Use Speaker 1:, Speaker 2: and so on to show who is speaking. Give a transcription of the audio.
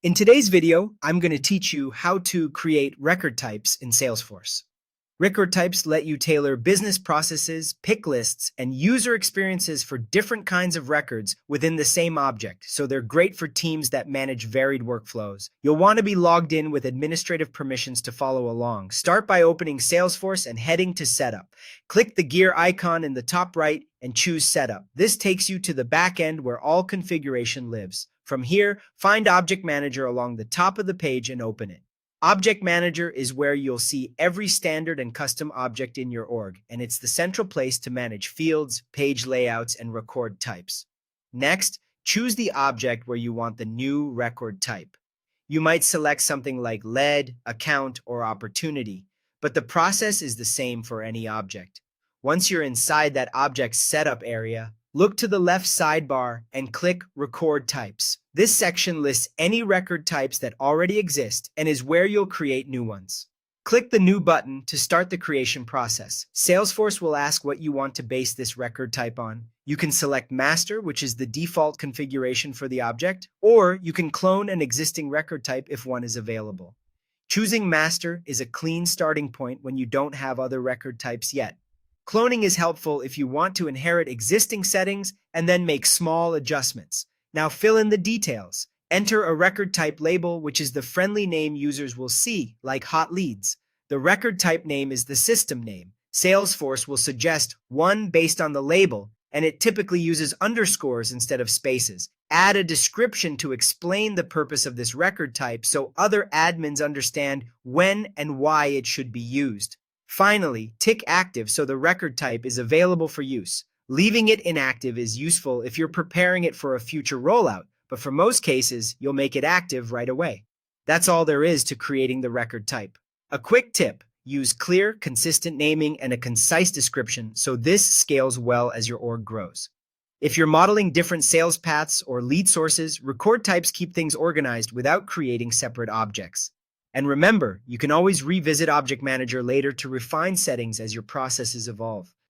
Speaker 1: In today's video, I'm going to teach you how to create record types in Salesforce. Record types let you tailor business processes, pick lists, and user experiences for different kinds of records within the same object, so they're great for teams that manage varied workflows. You'll want to be logged in with administrative permissions to follow along. Start by opening Salesforce and heading to Setup. Click the gear icon in the top right and choose Setup. This takes you to the back end where all configuration lives. From here, find Object Manager along the top of the page and open it. Object Manager is where you'll see every standard and custom object in your org, and it's the central place to manage fields, page layouts, and record types. Next, choose the object where you want the new record type. You might select something like lead, account, or opportunity, but the process is the same for any object. Once you're inside that object's setup area, look to the left sidebar and click Record Types. This section lists any record types that already exist and is where you'll create new ones. Click the New button to start the creation process. Salesforce will ask what you want to base this record type on. You can select Master, which is the default configuration for the object, or you can clone an existing record type if one is available. Choosing Master is a clean starting point when you don't have other record types yet. Cloning is helpful if you want to inherit existing settings and then make small adjustments. Now fill in the details. Enter a record type label, which is the friendly name users will see, like hot leads. The record type name is the system name. Salesforce will suggest one based on the label, and it typically uses underscores instead of spaces. Add a description to explain the purpose of this record type so other admins understand when and why it should be used. Finally, tick Active so the record type is available for use. Leaving it inactive is useful if you're preparing it for a future rollout, but for most cases, you'll make it active right away. That's all there is to creating the record type. A quick tip: use clear, consistent naming and a concise description so this scales well as your org grows. If you're modeling different sales paths or lead sources, record types keep things organized without creating separate objects. And remember, you can always revisit Object Manager later to refine settings as your processes evolve.